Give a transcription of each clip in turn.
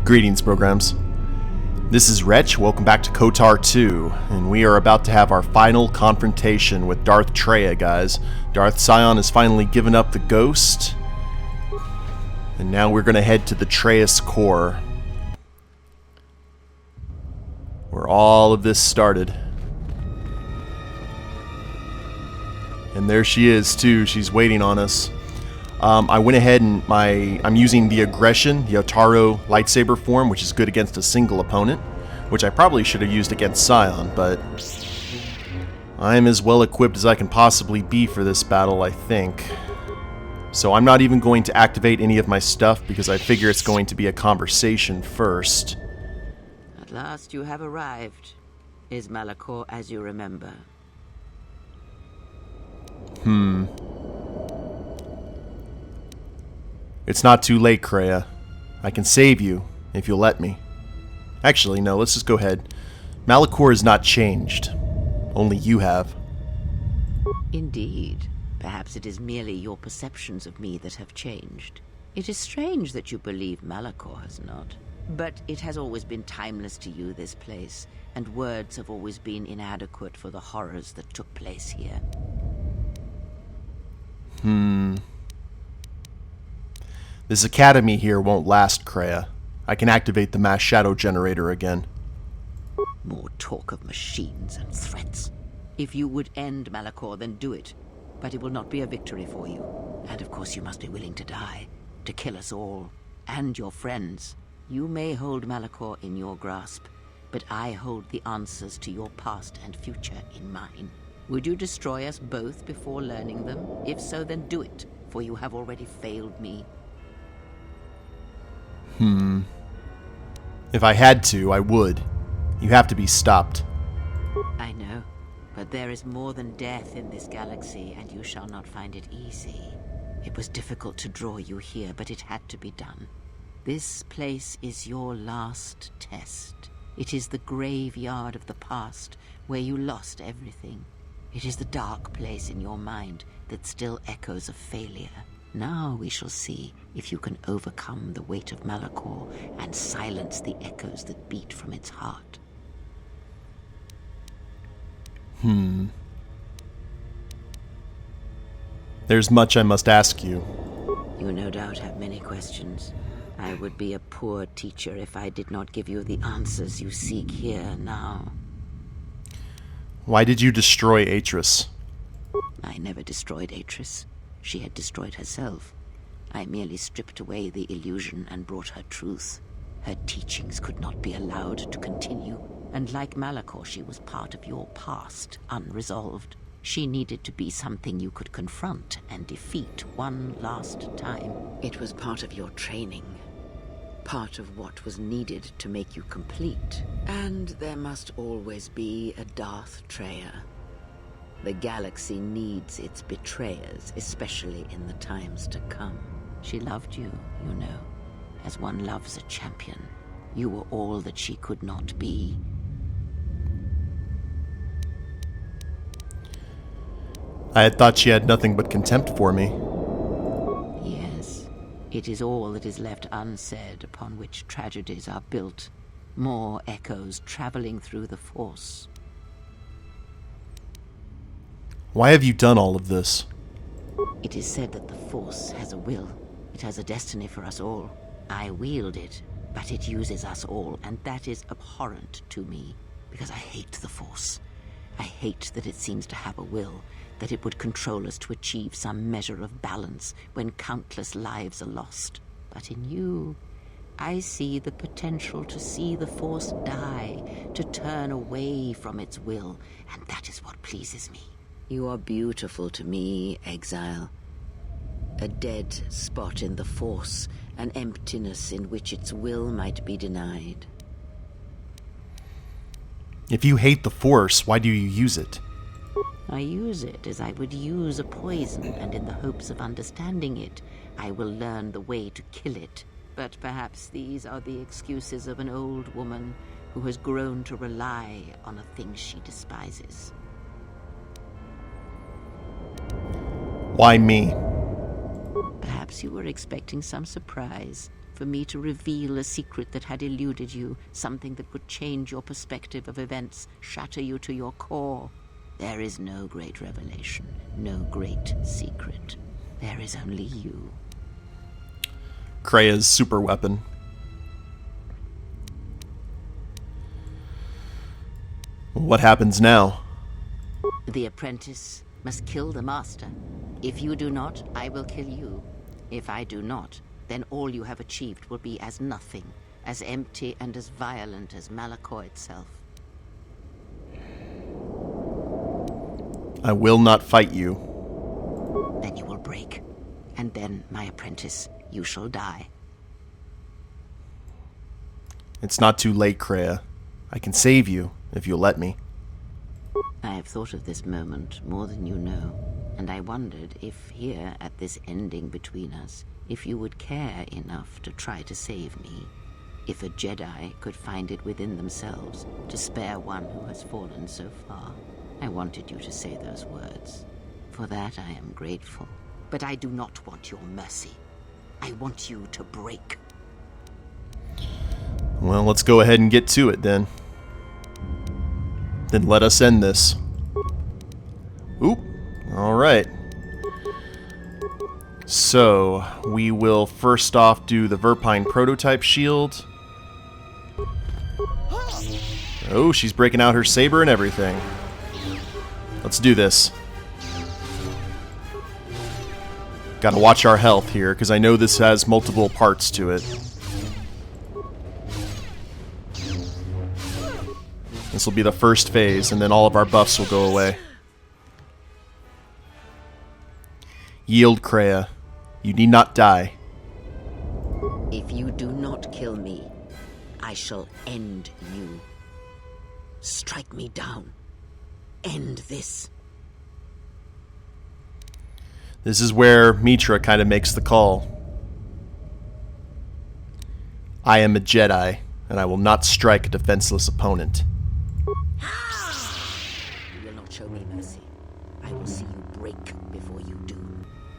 Greetings, programs. This is Wretch, welcome back to KOTOR II, and we are about to have our final confrontation with Darth Traya, guys. Darth Sion has finally given up the ghost, and now we're going to head to the Trayus Core, where all of this started. And there she is, too. She's waiting on us. I went ahead and I'm using the aggression, the Otaro lightsaber form, which is good against a single opponent, which I probably should have used against Sion, but I am as well equipped as I can possibly be for this battle, I think. So I'm not even going to activate any of my stuff because I figure it's going to be a conversation first. At last you have arrived. Is Malachor as you remember? It's not too late, Kreia. I can save you, if you'll let me. Actually, no, let's just go ahead. Malachor has not changed. Only you have. Indeed. Perhaps it is merely your perceptions of me that have changed. It is strange that you believe Malachor has not. But it has always been timeless to you, this place, and words have always been inadequate for the horrors that took place here. This academy here won't last, Kreia. I can activate the mass shadow generator again. More talk of machines and threats. If you would end Malachor, then do it. But it will not be a victory for you. And of course you must be willing to die. To kill us all. And your friends. You may hold Malachor in your grasp, but I hold the answers to your past and future in mine. Would you destroy us both before learning them? If so, then do it, for you have already failed me. If I had to, I would. You have to be stopped. I know, but there is more than death in this galaxy, and you shall not find it easy. It was difficult to draw you here, but it had to be done. This place is your last test. It is the graveyard of the past, where you lost everything. It is the dark place in your mind that still echoes of failure. Now we shall see if you can overcome the weight of Malachor and silence the echoes that beat from its heart. There's much I must ask you. You no doubt have many questions. I would be a poor teacher if I did not give you the answers you seek here now. Why did you destroy Atris? I never destroyed Atris. She had destroyed herself. I merely stripped away the illusion and brought her truth. Her teachings could not be allowed to continue, and like Malachor, she was part of your past, unresolved. She needed to be something you could confront and defeat one last time. It was part of your training, part of what was needed to make you complete. And there must always be a Darth Traya. The galaxy needs its betrayers, especially in the times to come. She loved you, you know, as one loves a champion. You were all that she could not be. I had thought she had nothing but contempt for me. Yes, it is all that is left unsaid upon which tragedies are built. More echoes traveling through the Force. Why have you done all of this? It is said that the Force has a will. It has a destiny for us all. I wield it, but it uses us all, and that is abhorrent to me, because I hate the Force. I hate that it seems to have a will, that it would control us to achieve some measure of balance when countless lives are lost. But in you, I see the potential to see the Force die, to turn away from its will, and that is what pleases me. You are beautiful to me, Exile. A dead spot in the Force, an emptiness in which its will might be denied. If you hate the Force, why do you use it? I use it as I would use a poison, and in the hopes of understanding it, I will learn the way to kill it. But perhaps these are the excuses of an old woman who has grown to rely on a thing she despises. Why me? Perhaps you were expecting some surprise. for me to reveal a secret that had eluded you, something that would change your perspective of events, shatter you to your core. There is no great revelation, no great secret. There is only you. Kreia's super weapon. What happens now? The apprentice must kill the master. If you do not, I will kill you. If I do not, then all you have achieved will be as nothing, as empty and as violent as Malachor itself. I will not fight you. Then you will break, and then, my apprentice, you shall die. It's not too late, Kreia. I can save you, if you'll let me. I have thought of this moment more than you know, and I wondered if here, at this ending between us, if you would care enough to try to save me. If a Jedi could find it within themselves to spare one who has fallen so far. I wanted you to say those words. For that I am grateful. But I do not want your mercy. I want you to break. Well, let's go ahead and get to it then. Then let us end this. Oop. Alright. So, we will first off do the Verpine prototype shield. Oh, she's breaking out her saber and everything. Let's do this. Gotta watch our health here, because I know this has multiple parts to it. This will be the first phase, and then all of our buffs will go away. Yield, Kreia. You need not die. If you do not kill me, I shall end you. Strike me down. End this. This is where Meetra kind of makes the call. I am a Jedi, and I will not strike a defenseless opponent. You will not show me mercy. I will see you break before you do.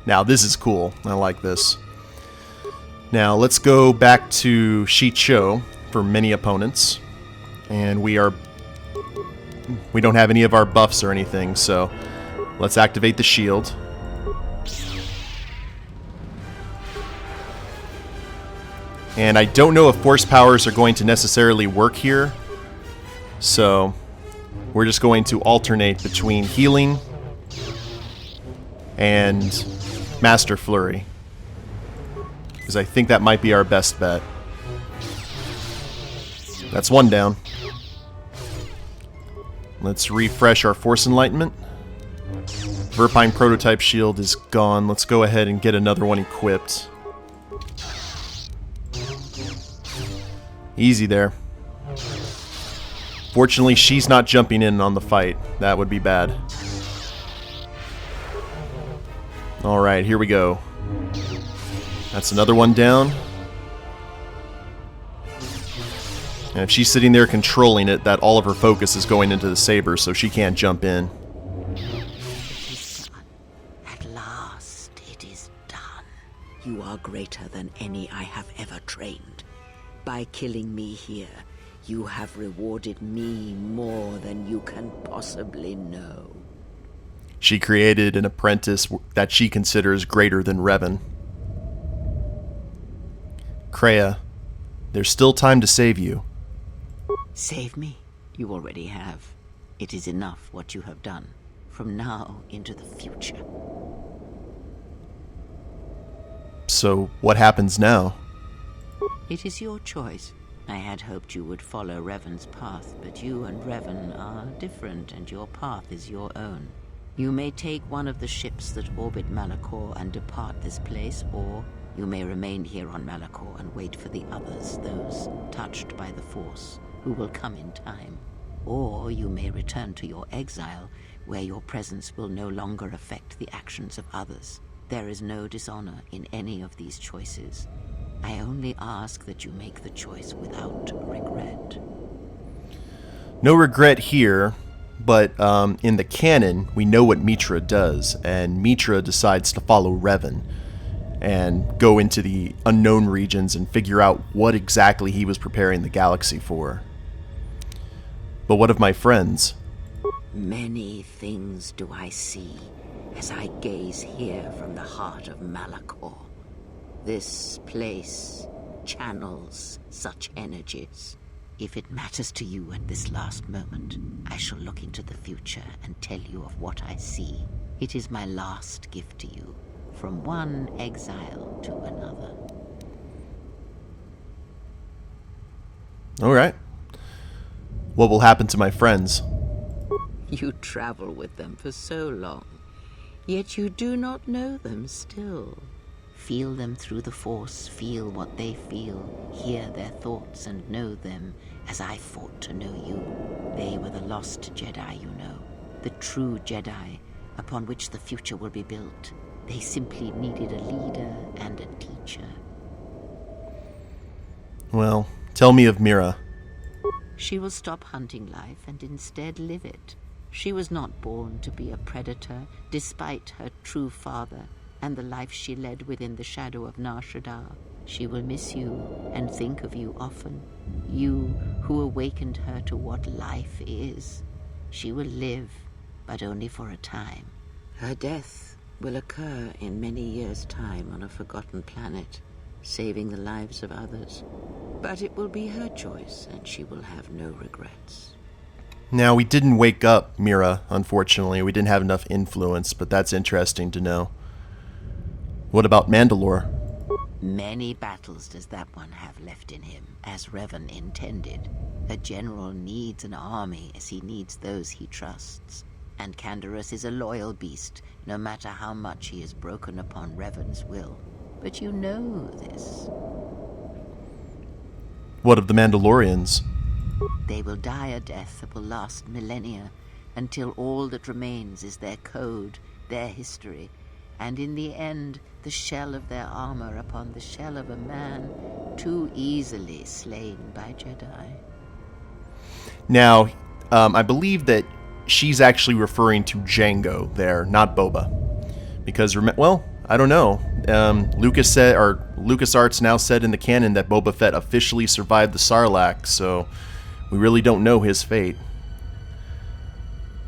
Now, this is cool. I like this. Now, let's go back to Shicho for many opponents. And we don't have any of our buffs or anything, so let's activate the shield. And I don't know if force powers are going to necessarily work here, so we're just going to alternate between healing and Master Flurry, because I think that might be our best bet. That's one down. Let's refresh our Force Enlightenment. Verpine prototype shield is gone. Let's go ahead and get another one equipped. Easy there. Fortunately, she's not jumping in on the fight. That would be bad. Alright, here we go. That's another one down. And if she's sitting there controlling it, that all of her focus is going into the saber, so she can't jump in. It is done. At last, it is done. You are greater than any I have ever trained. By killing me here, you have rewarded me more than you can possibly know. She created an apprentice that she considers greater than Revan. Kreia, there's still time to save you. Save me? You already have. It is enough what you have done. From now into the future. So, what happens now? It is your choice. I had hoped you would follow Revan's path, but you and Revan are different, and your path is your own. You may take one of the ships that orbit Malachor and depart this place, or you may remain here on Malachor and wait for the others, those touched by the Force, who will come in time. Or you may return to your exile, where your presence will no longer affect the actions of others. There is no dishonor in any of these choices. I only ask that you make the choice without regret. No regret here, but in the canon, we know what Meetra does, and Meetra decides to follow Revan. and go into the unknown regions and figure out what exactly he was preparing the galaxy for. But what of my friends? Many things do I see as I gaze here from the heart of Malachor. This place channels such energies. If it matters to you at this last moment, I shall look into the future and tell you of what I see. It is my last gift to you, from one exile to another. All right. What will happen to my friends? You travel with them for so long, yet you do not know them still. Feel them through the Force, feel what they feel, hear their thoughts and know them as I fought to know you. They were the lost Jedi, you know, the true Jedi upon which the future will be built. They simply needed a leader and a teacher. Well, tell me of Meetra. She will stop hunting life and instead live it. She was not born to be a predator, despite her true father and the life she led within the shadow of Nar Shaddaa. She will miss you and think of you often. You who awakened her to what life is. She will live, but only for a time. Her death will occur in many years' time on a forgotten planet, saving the lives of others. But it will be her choice, and she will have no regrets. Now, we didn't wake up Meetra, unfortunately. We didn't have enough influence, but that's interesting to know. What about Mandalore? Many battles does that one have left in him, as Revan intended. A general needs an army as he needs those he trusts. And Canderous is a loyal beast, no matter how much he is broken upon Revan's will. But you know this. What of the Mandalorians? They will die a death that will last millennia, until all that remains is their code, their history, and in the end, the shell of their armor upon the shell of a man too easily slain by Jedi. Now, I believe that she's actually referring to Jango there, not Boba. Because, well, I don't know. LucasArts now said in the canon that Boba Fett officially survived the Sarlacc, so we really don't know his fate.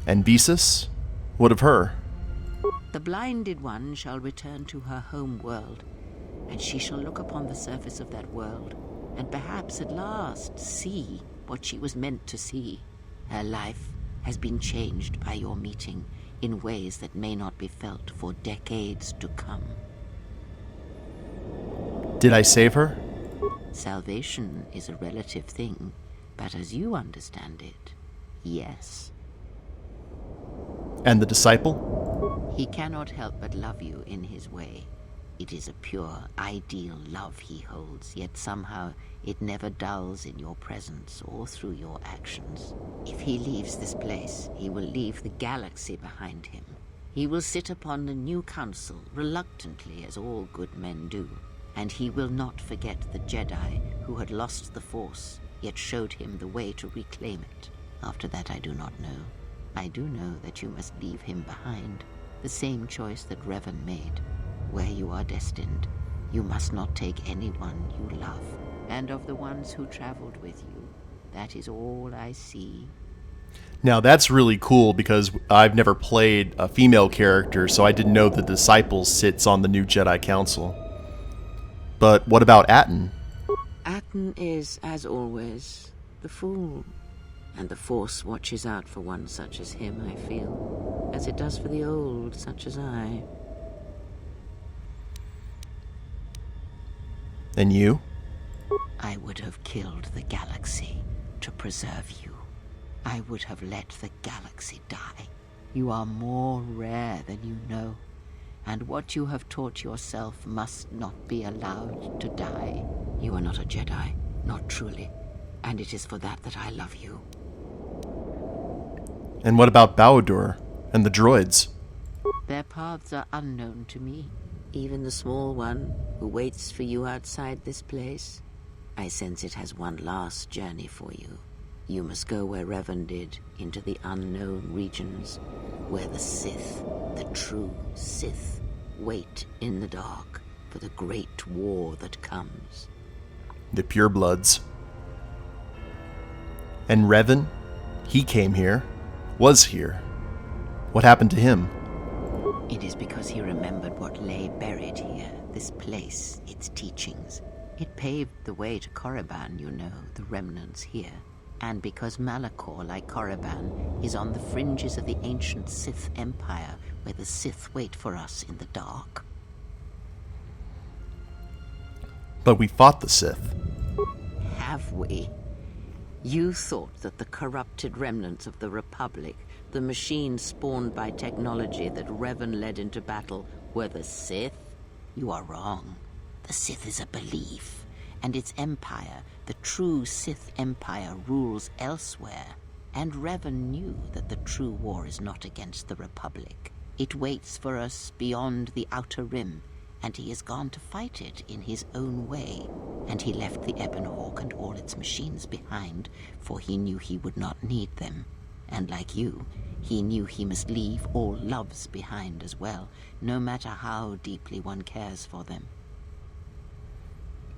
And Visas? What of her? The blinded one shall return to her home world, and she shall look upon the surface of that world, and perhaps at last see what she was meant to see. Her life has been changed by your meeting in ways that may not be felt for decades to come. Did I save her? Salvation is a relative thing, but as you understand it, yes. And the disciple? He cannot help but love you in his way. It is a pure, ideal love he holds, yet somehow it never dulls in your presence or through your actions. If he leaves this place, he will leave the galaxy behind him. He will sit upon the new council, reluctantly as all good men do, and he will not forget the Jedi who had lost the Force, yet showed him the way to reclaim it. After that I do not know. I do know that you must leave him behind, the same choice that Revan made. Where you are destined, you must not take anyone you love. And of the ones who traveled with you, that is all I see. Now that's really cool because I've never played a female character, so I didn't know the Disciple sits on the new Jedi Council. But what about Atton? Atton is, as always, the fool. And the Force watches out for one such as him, I feel, as it does for the old such as I. And you? I would have killed the galaxy to preserve you. I would have let the galaxy die. You are more rare than you know, and what you have taught yourself must not be allowed to die. You are not a Jedi, not truly, and it is for that that I love you. And what about Bao-Dur and the droids? Their paths are unknown to me. Even the small one who waits for you outside this place. I sense it has one last journey for you. You must go where Revan did, into the unknown regions, where the Sith, the true Sith, wait in the dark for the great war that comes. The purebloods. And Revan, he came here, was here. What happened to him? It is because he remembered what lay buried here, this place, its teachings. It paved the way to Korriban, you know, the remnants here. And because Malachor, like Korriban, is on the fringes of the ancient Sith Empire, where the Sith wait for us in the dark. But we fought the Sith. Have we? You thought that the corrupted remnants of the Republic, the machines spawned by technology that Revan led into battle, were the Sith? You are wrong. The Sith is a belief, and its empire, the true Sith Empire, rules elsewhere. And Revan knew that the true war is not against the Republic. It waits for us beyond the Outer Rim, and he has gone to fight it in his own way. And he left the Ebon Hawk and all its machines behind, for he knew he would not need them. And like you, he knew he must leave all loves behind as well, no matter how deeply one cares for them.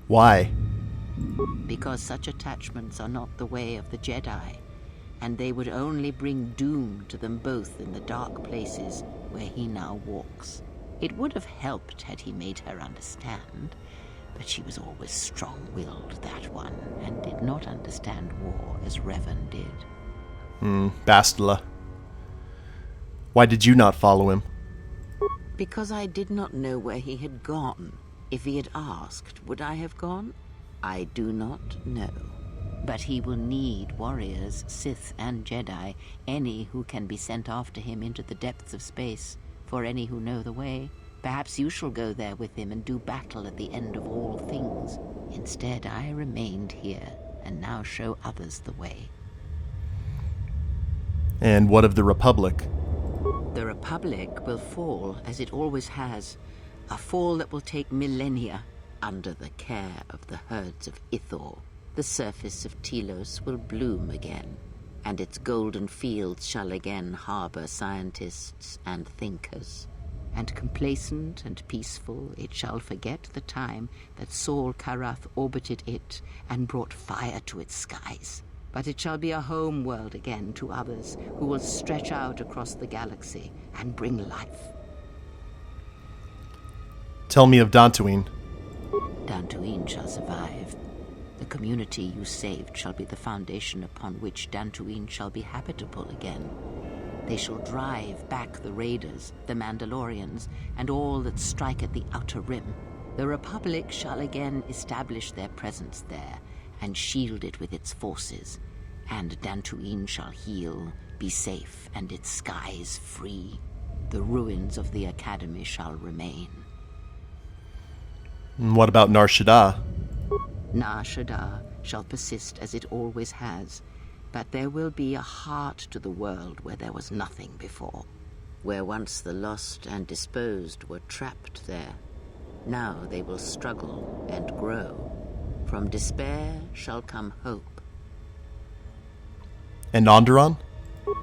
Why? Because such attachments are not the way of the Jedi, and they would only bring doom to them both in the dark places where he now walks. It would have helped had he made her understand, but she was always strong-willed, that one, and did not understand war as Revan did. Bastila. Why did you not follow him? Because I did not know where he had gone. If he had asked, would I have gone? I do not know. But he will need warriors, Sith and Jedi, any who can be sent after him into the depths of space, for any who know the way. Perhaps you shall go there with him and do battle at the end of all things. Instead, I remained here, and now show others the way. And what of the Republic? The Republic will fall, as it always has. A fall that will take millennia, under the care of the herds of Ithor. The surface of Telos will bloom again, and its golden fields shall again harbor scientists and thinkers. And complacent and peaceful, it shall forget the time that Saul Karath orbited it and brought fire to its skies. But it shall be a home world again to others who will stretch out across the galaxy and bring life. Tell me of Dantooine. Dantooine shall survive. The community you saved shall be the foundation upon which Dantooine shall be habitable again. They shall drive back the Raiders, the Mandalorians, and all that strike at the Outer Rim. The Republic shall again establish their presence there, and shield it with its forces. And Dantooine shall heal, be safe, and its skies free. The ruins of the Academy shall remain. And what about Nar Shaddaa? Nar Shaddaa shall persist as it always has, but there will be a heart to the world where there was nothing before. Where once the lost and disposed were trapped there, now they will struggle and grow. From despair shall come hope. And Onderon?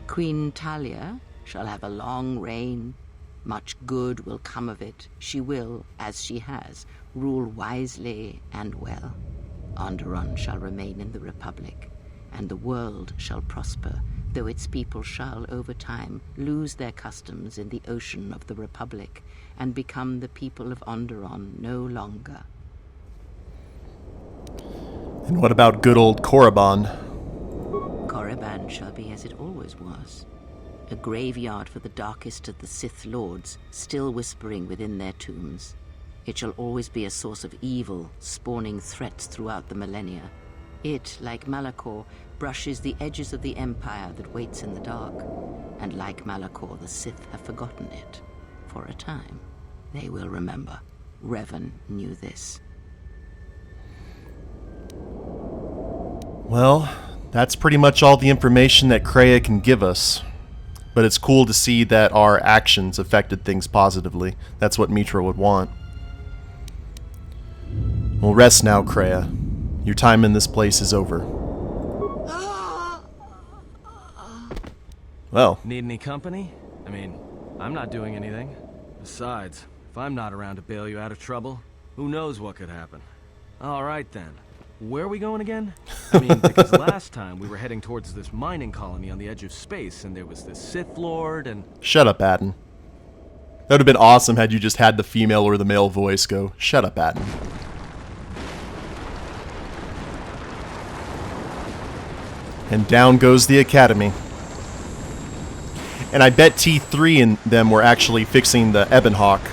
Queen Talia shall have a long reign. Much good will come of it. She will, as she has, rule wisely and well. Onderon shall remain in the Republic, and the world shall prosper, though its people shall, over time, lose their customs in the ocean of the Republic, and become the people of Onderon no longer. And what about good old Korriban? Korriban shall be as it always was. A graveyard for the darkest of the Sith Lords, still whispering within their tombs. It shall always be a source of evil, spawning threats throughout the millennia. It, like Malachor, brushes the edges of the Empire that waits in the dark. And like Malachor, the Sith have forgotten it. For a time. They will remember. Revan knew this. Well, that's pretty much all the information that Kreia can give us. But it's cool to see that our actions affected things positively. That's what Meetra would want. Well, rest now, Kreia. Your time in this place is over. Well. Need any company? I mean, I'm not doing anything. Besides, if I'm not around to bail you out of trouble, Who knows what could happen? Alright then. Where are we going again? I mean, because last time we were heading towards this mining colony on the edge of space, and there was this Sith Lord, and... Shut up, Atten. That would have been awesome had you just had the female or the male voice go, shut up, Atten. And down goes the Academy. And I bet T3 and them were actually fixing the Ebonhawk.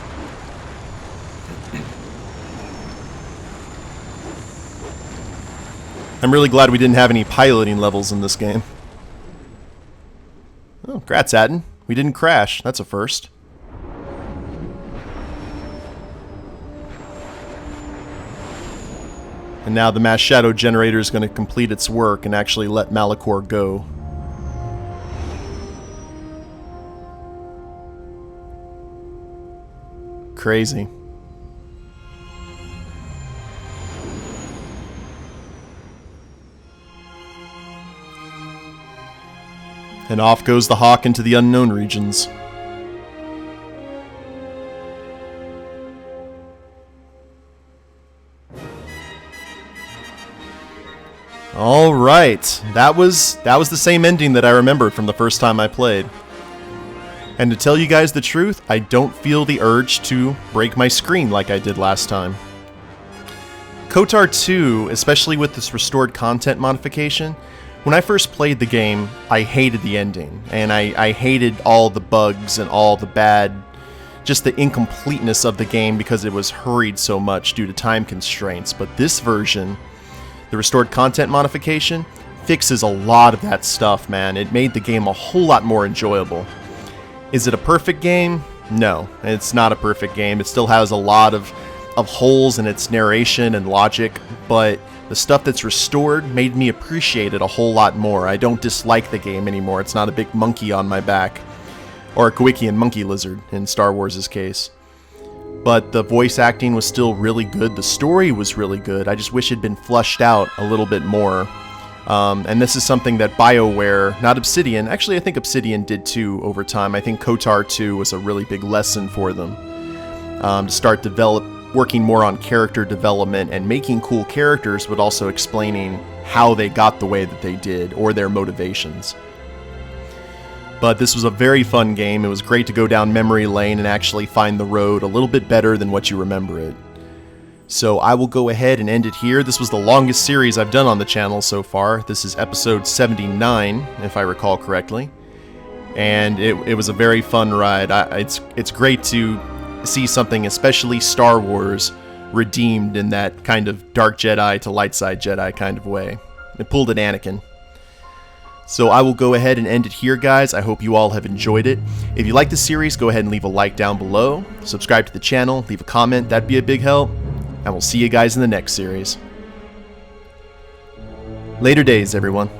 I'm really glad we didn't have any piloting levels in this game. Oh, congrats, Atten. We didn't crash. That's a first. And now the mass shadow generator is going to complete its work and actually let Malachor go. Crazy. And off goes the Hawk into the unknown regions. All right, that was the same ending that I remembered from the first time I played. And to tell you guys the truth, I don't feel the urge to break my screen like I did last time. KOTOR II, especially with this restored content modification, when I first played the game, I hated the ending, and I hated all the bugs and all the bad, just the incompleteness of the game because it was hurried so much due to time constraints. But this version, the restored content modification, fixes a lot of that stuff, man. It made the game a whole lot more enjoyable. Is it a perfect game? No, it's not a perfect game. It still has a lot of holes in its narration and logic, but the stuff that's restored made me appreciate it a whole lot more. I don't dislike the game anymore. It's not a big monkey on my back. Or a Kowikian monkey lizard, in Star Wars' case. But the voice acting was still really good. The story was really good. I just wish it had been fleshed out a little bit more. And this is something that BioWare, not Obsidian, actually I think Obsidian did too over time. I think KOTOR 2 was a really big lesson for them. To start working more on character development and making cool characters, but also explaining how they got the way that they did, or their motivations. But this was a very fun game. It was great to go down memory lane and actually find the road a little bit better than what you remember it. So I will go ahead and end it here. This was the longest series I've done on the channel so far. This is episode 79, if I recall correctly. And it was a very fun ride. It's great to see something, especially Star Wars, redeemed in that kind of dark Jedi to light side Jedi kind of way. It pulled an Anakin. So I will go ahead and end it here, guys. I hope you all have enjoyed it. If you like the series, go ahead and leave a like down below. Subscribe to the channel, leave a comment. That'd be a big help. And we'll see you guys in the next series. Later days, everyone.